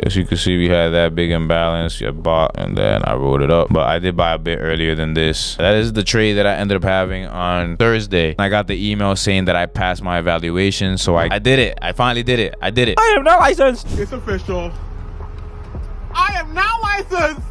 As you can see, we had that big imbalance. I bought and then I wrote it up, but I did buy a bit earlier than this. That is the trade that I ended up having on Thursday. I got the email saying that I passed my evaluation, so I did it. I finally did it. I did it. I am now licensed. It's official. I am now licensed.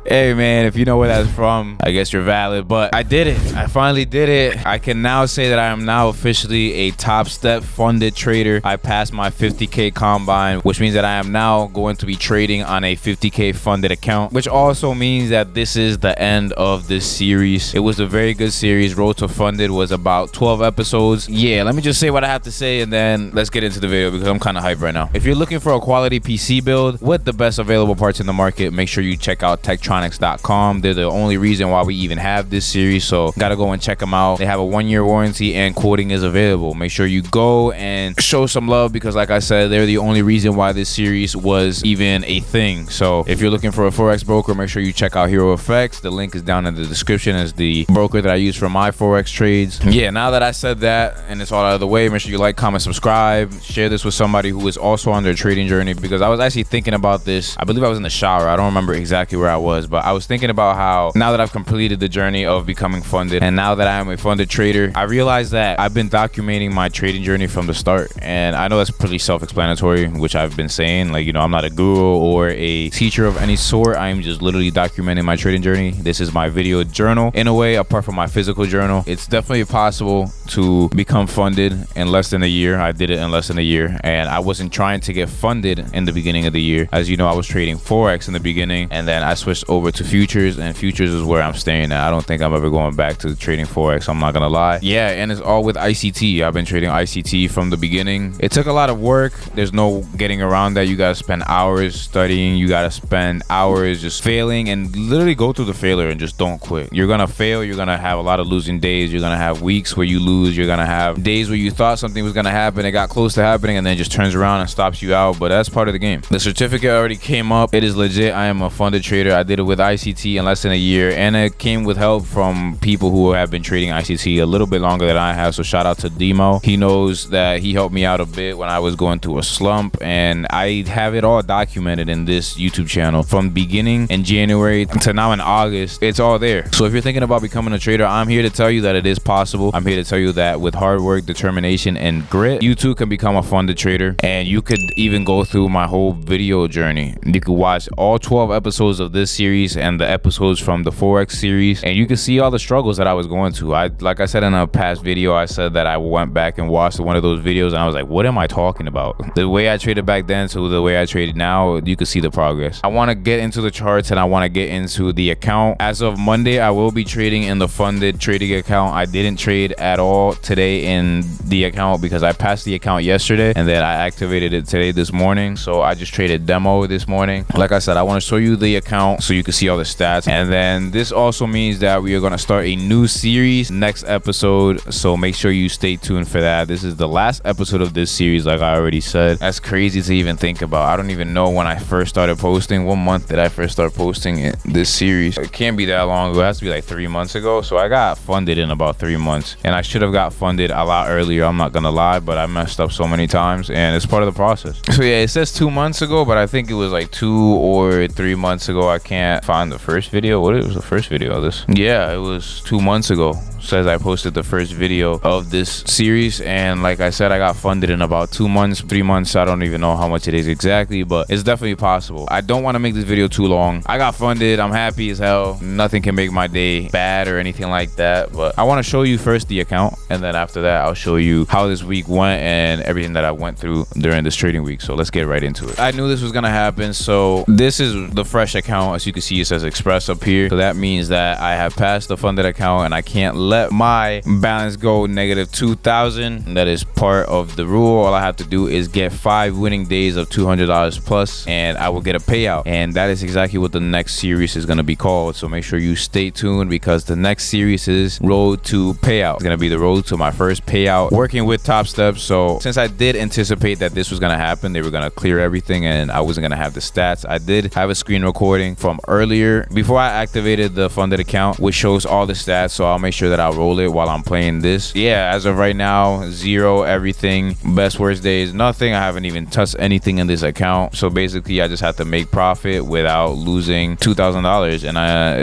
Hey man, if you know where that's from, I guess you're valid, but I did it. I finally did it. I can now say that I am now officially a Top Step funded trader. I passed my 50K combine, which means that I am now going to be trading on a 50K funded account, which also means that this is the end of this series. It was a very good series. Road to Funded was about 12 episodes. Yeah, let me just say what I have to say and then let's get into the video because I'm kind of hyped right now. If you're looking for a quality PC build with the best available parts in the market, make sure you check out Tektronix.com. They're the only reason why we even have this series, so gotta go and check them out. They have a 1-year warranty and quoting is available. Make sure you go and show some love because like I said, they're the only reason why this series was even a thing. So if you're looking for a Forex broker, make sure you check out Hero FX. The link is down in the description as the broker that I use for my Forex trades. Yeah, now that I said that and it's all out of the way, make sure you like, comment, subscribe, share this with somebody who is also on their trading journey, because I was actually thinking about this. I believe I was in the shower. I don't remember exactly where I was, but I was thinking about how now that I've completed the journey of becoming funded and now that I am a funded trader, I realized that I've been documenting my trading journey from the start. And I know that's pretty self-explanatory, which I've been saying, like, you know, I'm not a guru or a teacher of any sort. I am just literally documenting my trading journey. This is my video journal in a way, apart from my physical journal. It's definitely possible to become funded in less than a year. I did it in less than a year, and I wasn't trying to get funded in the beginning of the year. As you know, I was trading Forex in the beginning, and then I switched over to futures, and futures is where I'm staying at. I don't think I'm ever going back to trading Forex, I'm not gonna lie. Yeah, and it's all with ICT. I've been trading ICT from the beginning. It took a lot of work. There's no getting around that. You gotta spend hours studying. You gotta spend hours just failing, and literally go through the failure and just don't quit. You're gonna fail. You're gonna have a lot of losing days. You're gonna have weeks where you lose. You're gonna have days where you thought something was gonna happen, it got close to happening, and then just turns around and stops you out. But that's part of the game. The certificate already came up. It is legit. I am a funded trader. I did it with ICT in less than a year, and it came with help from people who have been trading ICT a little bit longer than I have. So shout out to Demo. He knows that he helped me out a bit when I was going through a slump, and I have it all documented in this YouTube channel from beginning in January to now in August. It's all there. So if you're thinking about becoming a trader, I'm here to tell you that it is possible. I'm here to tell you that with hard work, determination, and grit, you too can become a funded trader, and you could even go through my whole video journey. You could watch all 12 episodes of this series and the episodes from the Forex series, and you can see all the struggles that I was going to. Like I said in a past video, I said that I went back and watched one of those videos and I was like, what am I talking about? The way I traded back then to the way I traded now, you can see the progress. I want to get into the charts and I want to get into the account. As of Monday, I will be trading in the funded trading account. I didn't trade at all today in the account because I passed the account yesterday and then I activated it today this morning. So I just traded demo this morning. Like I said, I want to show you the account so you can see all the stats, and then this also means that we are going to start a new series next episode, so make sure you stay tuned for that. This is the last episode of this series, like I already said. That's crazy to even think about. I don't even know when I first started posting. What month did I first start posting this series? It can't be that long ago. It has to be like 3 months ago. So I got funded in about 3 months, and I should have got funded a lot earlier, I'm not gonna lie, but I messed up so many times and it's part of the process. So yeah, it says 2 months ago, but I think it was like 2 or 3 months ago. I can't find the first video. What was the first video of this? Yeah, it was 2 months ago. Says I posted the first video of this series, and like I said, I got funded in about 2 months, 3 months. I don't even know how much it is exactly, but it's definitely possible. I don't want to make this video too long. I got funded. I'm happy as hell. Nothing can make my day bad or anything like that, but I want to show you first the account, and then after that I'll show you how this week went and everything that I went through during this trading week. So let's get right into it. I knew this was gonna happen. So this is the fresh account. As you can see, it says Express up here, so that means that I have passed the funded account and I can't let my balance go negative 2,000. That is part of the rule. All I have to do is get 5 winning days of $200 plus and I will get a payout, and that is exactly what the next series is going to be called. So make sure you stay tuned, because the next series is Road to Payout. It's going to be the road to my first payout working with Top Step. So since I did anticipate that this was going to happen, they were going to clear everything and I wasn't going to have the stats, I did have a screen recording from earlier before I activated the funded account which shows all the stats. So I'll make sure that I'll roll it while I'm playing this. Yeah, as of right now, 0 everything. Best worst days, nothing. I haven't even touched anything in this account. So basically I just have to make profit without losing $2,000, and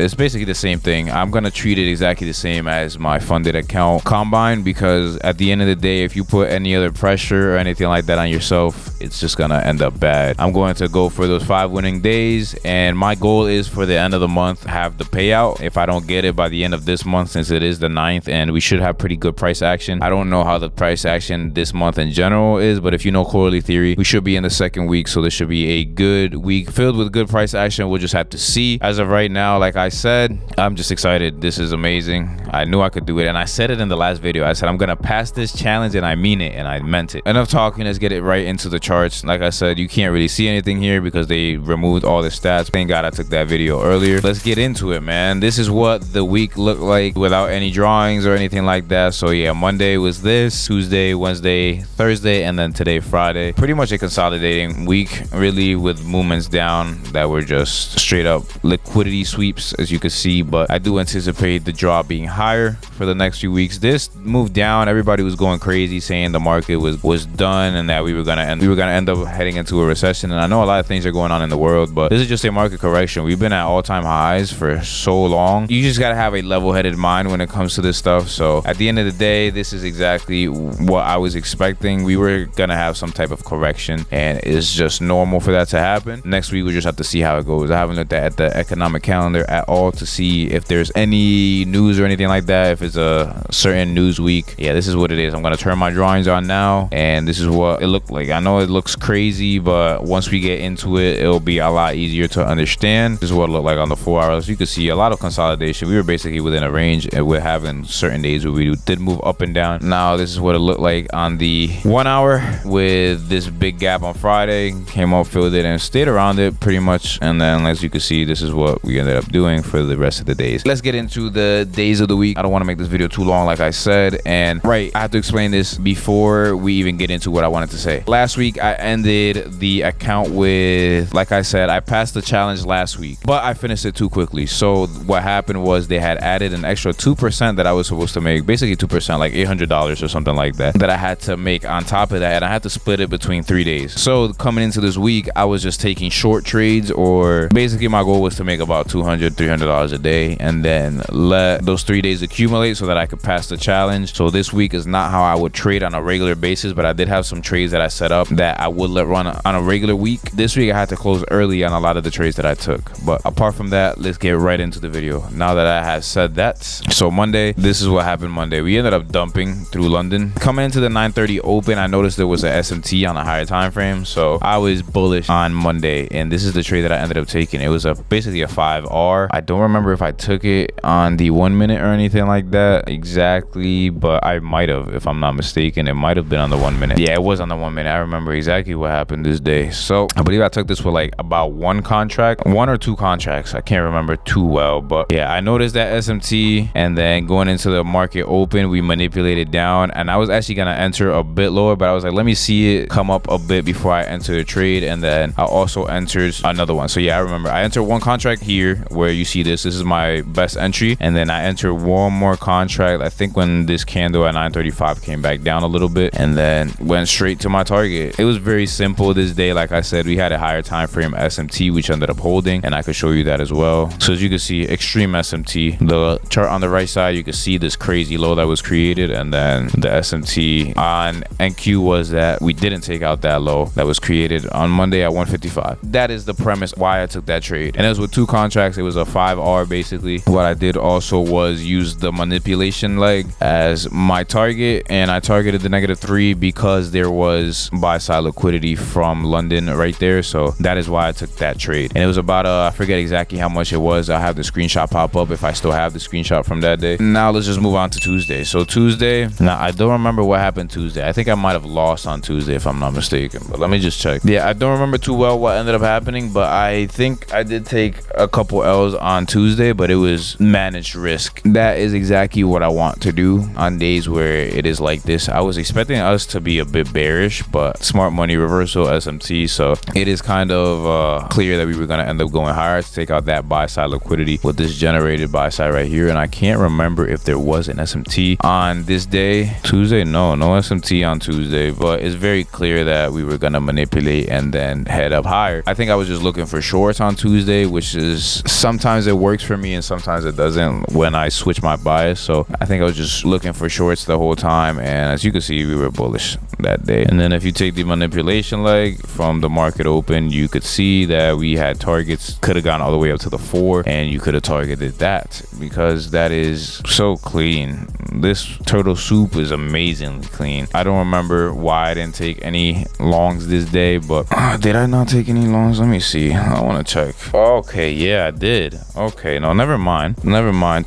it's basically the same thing. I'm gonna treat it exactly the same as my funded account Combine, because at the end of the day, if you put any other pressure or anything like that on yourself, it's just gonna end up bad. I'm going to go for those 5 winning days, and my goal is for the end of the month have the payout. If I don't get it by the end of this month, since it is the 9th, and we should have pretty good price action. I don't know how the price action this month in general is, but if you know quarterly theory, we should be in the 2nd week, so this should be a good week filled with good price action. We'll just have to see. As of right now, like I said, I'm just excited. This is amazing. I knew I could do it, and I said it in the last video. I said I'm gonna pass this challenge, and I mean it, and I meant it. Enough talking, let's get it right into the charts. Like I said, you can't really see anything here because they removed all the stats. Thank God I took that video earlier. Let's get into it, man. This is what the week looked like without any drawings or anything like that. So yeah, Monday was this, Tuesday, Wednesday, Thursday, and then today, Friday. Pretty much a consolidating week, really, with movements down that were just straight up liquidity sweeps, as you can see. But I do anticipate the drop being higher for the next few weeks. This moved down. Everybody was going crazy saying the market was done and that we were gonna end up heading into a recession. And I know a lot of things are going on in the world, but this is just a market correction. We've been at all-time highs for so long. You just gotta have a level-headed mind when it comes to this stuff. So at the end of the day, this is exactly what I was expecting. We were gonna have some type of correction, and it's just normal for that to happen. Next week we just have to see how it goes. I haven't looked at the economic calendar at all to see if there's any news or anything like that, if it's a certain news week. Yeah, this is what it is. I'm gonna turn my drawings on now, and this is what it looked like. I know it looks crazy, but once we get into it, it'll be a lot easier to understand. This is what it looked like on the 4 hours. You could see a lot of consolidation. We were basically within a range, and we're having certain days where we did move up and down. Now this is what it looked like on the 1 hour, with this big gap on Friday. Came up, filled it, and stayed around it pretty much. And then, as you can see, this is what we ended up doing for the rest of the days. Let's get into the days of the week. I don't want to make this video too long, like I said, and I have to explain this before we even get into what I wanted to say. Last week I ended the account with, like I said, I passed the challenge last week, but I finished it too quickly. So what happened was they had added an extra 2% that I was supposed to make, basically 2%, like $800 or something like that I had to make on top of that, and I had to split it between 3 days. So coming into this week, I was just taking short trades, or basically my goal was to make about $200, $300 a day, and then let those 3 days accumulate so that I could pass the challenge. So this week is not how I would trade on a regular basis, but I did have some trades that I set up that I would let run on a regular week. This week I had to close early on a lot of the trades that I took. But apart from that, let's get right into the video. Now that I have said that, so Monday, this is what happened Monday. We ended up dumping through London. Coming into the 9:30 open, I noticed there was a SMT on a higher time frame, so I was bullish on Monday, and this is the trade that I ended up taking. It was basically a 5R. I don't remember if I took it on the 1 minute or anything like that exactly, but I might have, if I'm not mistaken. It might have been on the 1 minute. Yeah, it was on the 1 minute. I remember exactly what happened this day. So I believe I took this for like about one or two contracts. I can't remember too well, but yeah, I noticed that SMT, and then going into the market open, we manipulated down, and I was actually gonna enter a bit lower, but I was like, let me see it come up a bit before I enter a trade. And then I also entered another one. So yeah, I remember I entered one contract here where you see this is my best entry, and then I entered one more contract, I think when this candle at 9:35 came back down a little bit, and then went straight to my target. It was very simple this day. Like I said, we had a higher time frame SMT, which ended up holding, and I could show you that as well. So as you can see, extreme SMT. The chart on the right side, you can see this crazy low that was created, and then the SMT on NQ was that we didn't take out that low that was created on Monday at 155. That is the premise why I took that trade, and it was with two contracts. It was a 5R basically. What I did also was use the manipulation leg as my target, and I targeted the -3 because there was buy side liquidity from London right there. So that is why I took that trade, and it was about I forget exactly how much it was. I have the screenshot pop up if I still have the screenshot from that day. Now let's just move on to Tuesday. So Tuesday, now I don't remember what happened Tuesday. I think I might have lost on Tuesday if I'm not mistaken, but let me just check. Yeah, I don't remember too well what ended up happening, but I think I did take a couple L's on Tuesday, but it was managed risk. that is exactly what I want to do on days where it is like this. I was expecting us to be a bit bearish, but smart money reversal SMT, so it is kind of clear that we were going to end up going higher to take out that buy side liquidity with this generated buy side right here. And I can't remember if there was an SMT on this day. Tuesday, no SMT on Tuesday, but it's very clear that we were going to manipulate and then head up higher. I think I was just looking for shorts on Tuesday, which is sometimes it works for me and sometimes it doesn't when I switch my bias. So I think I was just looking for shorts the whole time, and as you can see, we were bullish that day. And then if you take the manipulation leg from the market open, you could see that we had targets, could have gone all the way up to the 4, and you could have targeted that because that is so clean. This turtle soup is amazingly clean. I don't remember why I didn't take any longs this day, but did I not take any longs? Let me see. I want to check. Okay, yeah, I did. Okay, no, never mind.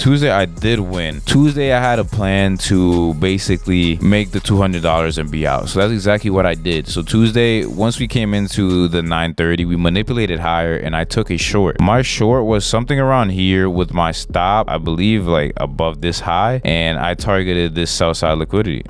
Tuesday I did win. Tuesday I had a plan to basically make the $200 and be out, so that's exactly what I did. So Tuesday, once we came into the 930, we manipulated higher and I took a short. My short was something around here with my stop, I believe like above this high, and I targeted this sell side liquidity.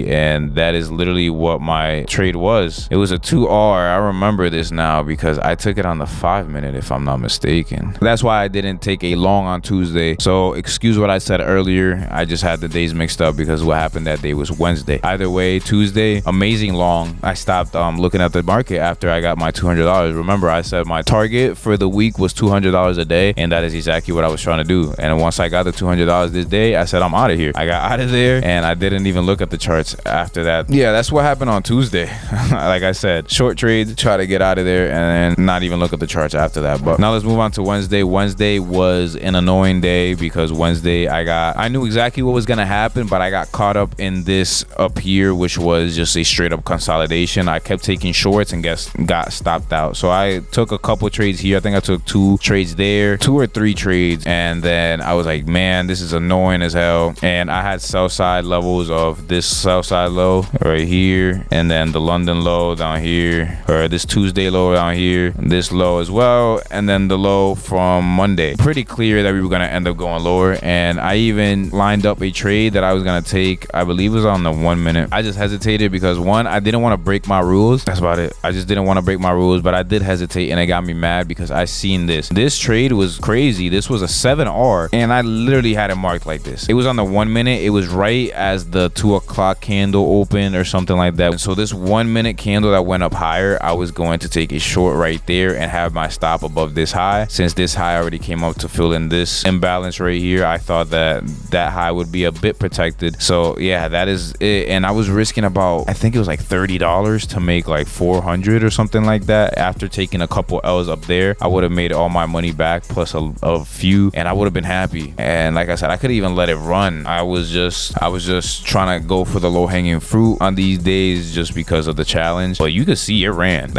And that is literally what my trade was. It was a 2R. I remember this now because I took it on the 5 minute if I'm not mistaken. That's why I didn't take a long on Tuesday. So excuse what I said earlier. I just had the days mixed up because what happened that day was Wednesday. Either way, Tuesday, amazing long. I stopped looking at the market after I got my $200. Remember, I said my target for the week was $200 a day, and that is exactly what I was trying to do. And once I got the $200 this day, I said I'm out of here. I got out of there and I didn't even look at the charts after that. Yeah, that's what happened on Tuesday. Like I said, short trade, try to get out of there and then not even look at the charts after that. But now let's move on to Wednesday. Wednesday was an annoying day because Wednesday I knew exactly what was gonna happen, but I got caught up in this up here, which was just a straight up consolidation. I kept taking shorts and got stopped out. So I took a couple trades here. I think I took 2 trades there, 2 or 3 trades, and then I was like, man, this is annoying as hell. And I had sell side levels of this sell side low right here, and then the London low down here, or this Tuesday low down here, this low as well, and then the low from Monday. Pretty clear that we were gonna end up going lower, and I even lined up a trade that I was gonna take. I believe it was on the 1 minute. I just hesitated because one, I didn't want to break my rules. That's about it. I just didn't want to break my rules, but I did hesitate, and it got me mad because I seen this. This trade was crazy. This was a 7R, and I literally had it marked like this. It was on the 1 minute. It was right as the 2 o'clock candle opened or something like that. And so this 1 minute candle that went up higher, I was going to take a short right there and have my stop above this high. Since this high already came up to fill in this imbalance right here, I thought that that high would be a bit protected. So yeah, that is it. And I was risking about, I think it was like $30 to make like 400 or something like that. After taking a couple L's up there, I would have made all my money back plus a few, and I would have been happy. And like I said, I could even let it run. I was just trying to go for the low-hanging fruit on these days just because of the challenge. But you could see it ran.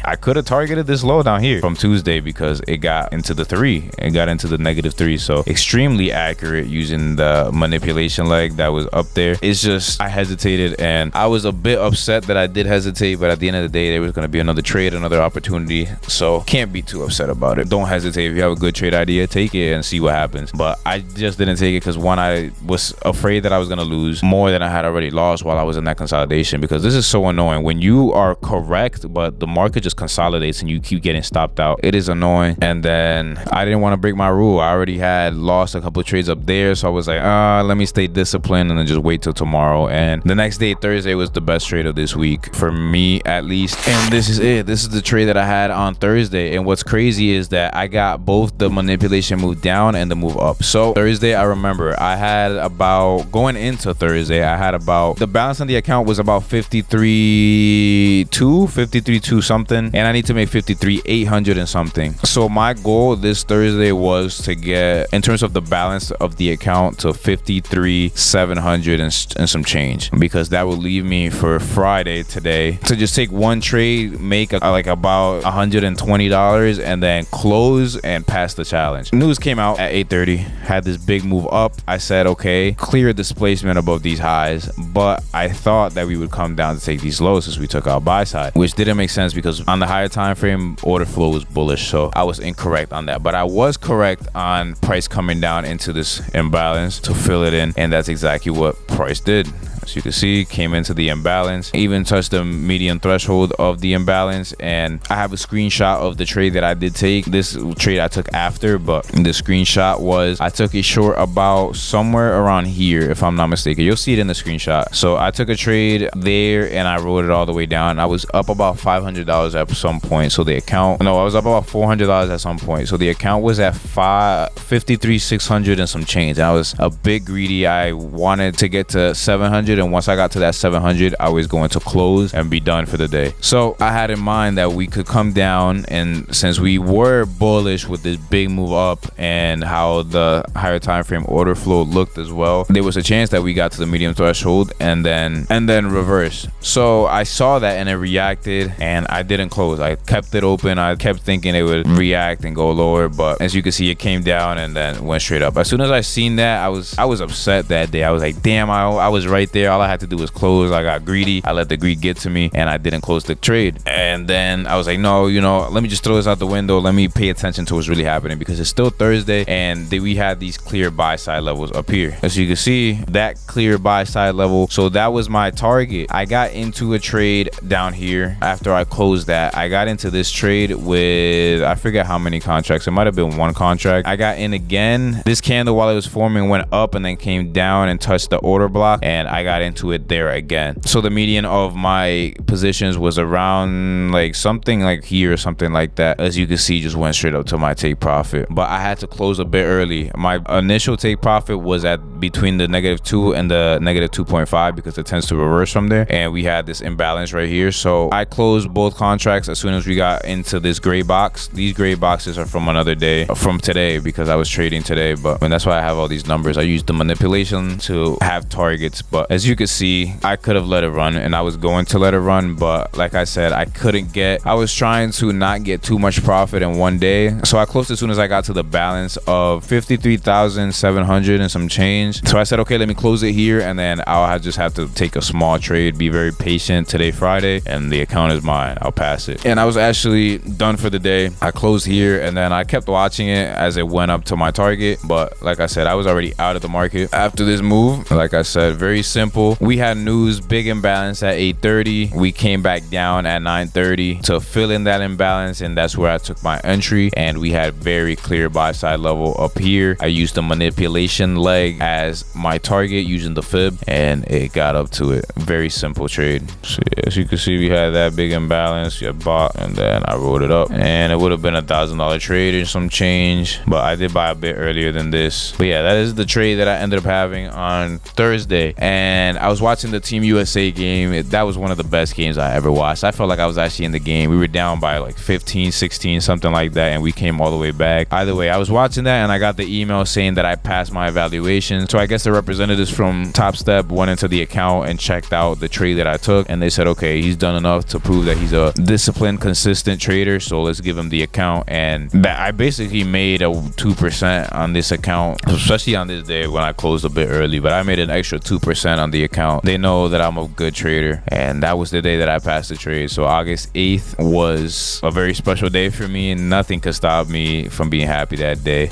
I could have targeted this low down here from Tuesday because it got into the 3. It got into the -3. So extremely accurate using the manipulation leg that was up there. It's just I hesitated, and I was a bit upset that I did hesitate, but at the end of the day, there was going to be another trade, another opportunity. So can't be too upset about it. Don't hesitate. If you have a good trade idea, take it and see what happens. But I just didn't take it because one, I was afraid that I was going to lose more than I had already lost while I was in that consolidation, because this is so annoying when you are correct, but the market just consolidates and you keep getting stopped out. It is annoying. And then I didn't want to break my rule. I already had lost a couple of trades up there, so I was like, let me stay disciplined and then just wait till tomorrow. And the next day, Thursday, was the best trade of this week for me, at least. And this is it. This is the trade that I had on Thursday. And what's crazy is that I got both the manipulation move down and the move up. So Thursday, I remember I had about, going into Thursday, I had about, the balance on the account was about 53.2 something, and I need to make 53,800 and something. So my goal this Thursday was to get, in terms of the balance of the account, to 53,700 and some change, because that will leave me for Friday today to just take one trade, make like about $120, and then close and pass the challenge. News came out at 8:30, had this big move up. I said, okay, clear displacement above these highs, but I thought that we would come down to take these lows since we took our buy side, which didn't make sense sense because on the higher time frame, order flow was bullish. So I was incorrect on that, but I was correct on price coming down into this imbalance to fill it in, and that's exactly what price did. As you can see, came into the imbalance, even touched the median threshold of the imbalance. And I have a screenshot of the trade that I did take. This trade I took after, but the screenshot was I took a short about somewhere around here, if I'm not mistaken. You'll see it in the screenshot. So I took a trade there and I wrote it all the way down. I was up about $500 at some point. So the account, no, I was up about $400 at some point. So the account was at $53,600 and some change. And I was a bit greedy. I wanted to get to 700, and once I got to that 700, I was going to close and be done for the day. So I had in mind that we could come down, and since we were bullish with this big move up and how the higher time frame order flow looked as well, there was a chance that we got to the medium threshold and then reverse. So I saw that and it reacted, and I didn't close. I kept it open. I kept thinking it would react and go lower, but as you can see, it came down and then went straight up. As soon as I seen that, I was upset that day. I was like, damn, I was right there. All I had to do was close. I got greedy. I let the greed get to me and I didn't close the trade. And then I was like, no, you know, let me just throw this out the window. Let me pay attention to what's really happening, because it's still Thursday and we had these clear buy side levels up here. As you can see, that clear buy side level. So that was my target. I got into a trade down here. After I closed that, I got into this trade with, I forget how many contracts. It might have been one contract. I got in again. This candle, while it was forming, went up and then came down and touched the order block, and I got into it there again. So the median of my positions was around like something like here or something like that. As you can see, just went straight up to my take profit, but I had to close a bit early. My initial take profit was at between the -2 and the -2.5 because it tends to reverse from there, and we had this imbalance right here. So I closed both contracts as soon as we got into this gray box. These gray boxes are from another day, from today, because I was trading today, but and that's why I have all these numbers. I used the manipulation to have targets, but as you can see, I could have let it run, and I was going to let it run, but like I said, I couldn't get, I was trying to not get too much profit in one day. So I closed as soon as I got to the balance of 53,700 and some change. So I said, okay, let me close it here, and then I'll just have to take a small trade, be very patient. Today, Friday, and the account is mine. I'll pass it. And I was actually done for the day. I closed here, and then I kept watching it as it went up to my target. But like I said, I was already out of the market after this move. Like I said, very simple. We had news, big imbalance at 8:30. We came back down at 9:30 to fill in that imbalance, and that's where I took my entry. And we had very clear buy side level up here. I used the manipulation leg as my target using the fib, and it got up to it. Very simple trade. So as you can see, we had that big imbalance. You bought, and then I rolled it up, and it would have been $1,000 trade or some change, but I did buy a bit earlier than this. But yeah, that is the trade that I ended up having on Thursday. And I was watching the Team USA game. That was one of the best games I ever watched. I felt like I was actually in the game. We were down by like 15, 16, something like that, and we came all the way back. Either way, I was watching that, and I got the email saying that I passed my evaluation. So I guess the representatives from Top Step went into the account and checked out the trade that I took, and they said, okay, he's done enough to prove that he's a disciplined, consistent trader, so let's give him the account. And that I basically made a 2% on this account, especially on this day when I closed a bit early, but I made an extra 2% on the account. They know that I'm a good trader, and that was the day that I passed the trade. So August 8th was a very special day for me, and nothing could stop me from being happy that day.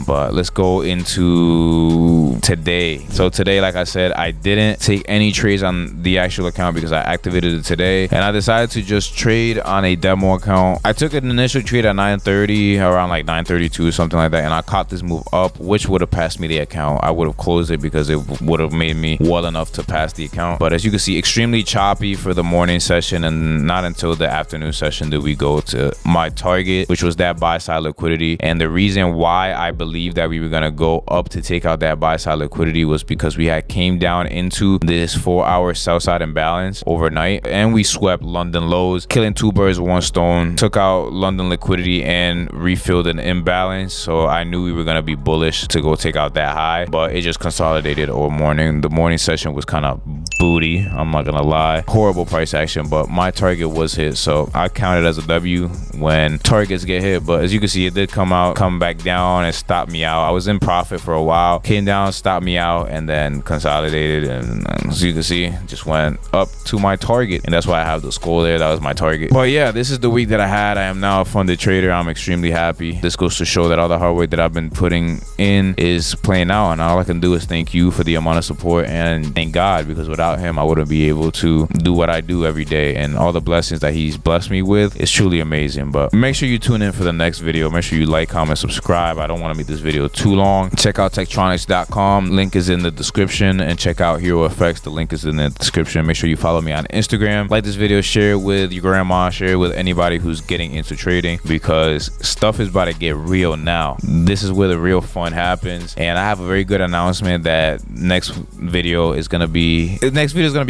But let's go into today. So today, like I said, I didn't take any trades on the actual account because I activated it today, and I decided to just trade on a demo account. I took an initial trade at 9:30, around like 9:32 or something like that, and I caught this move up, which would have passed me the account. I would have closed it because it would have made me well enough to pass the account. But as you can see, extremely choppy for the morning session, and not until the afternoon session did we go to my target, which was that buy side liquidity. And the reason why I believe that we were gonna go up to take out that buy side liquidity was because we had came down into this 4-hour sell side imbalance overnight, and we swept London lows, killing two birds with one stone. Took out London liquidity and refilled an imbalance. So I knew we were gonna be bullish to go take out that high, but it just consolidated all morning. The morning session was kind of booty. I'm not gonna lie. Horrible price action, but my target was hit, so I count it as a W when targets get hit. But as you can see, it did come back down and stop me out. I was in profit for a while, came down, stopped me out, and then consolidated, and as you can see, just went up to my target, and that's why I have the skull there. That was my target. But yeah, this is the week that I had. I am now a funded trader. I'm extremely happy. This goes to show that all the hard work that I've been putting in is playing out, and all I can do is thank you for the amount of support and thank God, because without him I wouldn't be able to do what I do every day, and all the blessings that he's blessed me with is truly amazing. But make sure you tune in for the next video. Make sure you like, comment, subscribe. I don't want to make this video too long. Check out Tektronix.com, link is in the description, and check out Hero FX, the link is in the description. Make sure you follow me on Instagram. Like this video, share it with your grandma, share it with anybody who's getting into trading, because stuff is about to get real now. This is where the real fun happens, and I have a very good announcement that next video is gonna be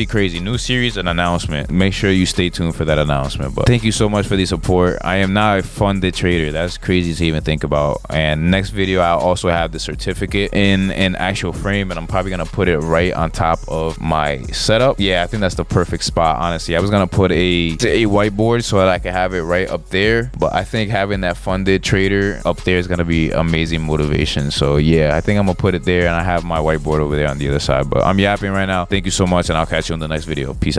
crazy. New series and announcement. Make sure you stay tuned for that announcement. But thank you so much for the support. I am now a funded trader. That's crazy to even think about. And next video I'll also have the certificate in an actual frame, and I'm probably gonna put it right on top of my setup. Yeah, I think that's the perfect spot, honestly. I was gonna put a whiteboard so that I can have it right up there, but I think having that funded trader up there is gonna be amazing motivation. So yeah, I think I'm gonna put it there, and I have my whiteboard over there on the other side. But I'm yapping right now. Thank you so much, and I'll catch you in the next video. Peace out.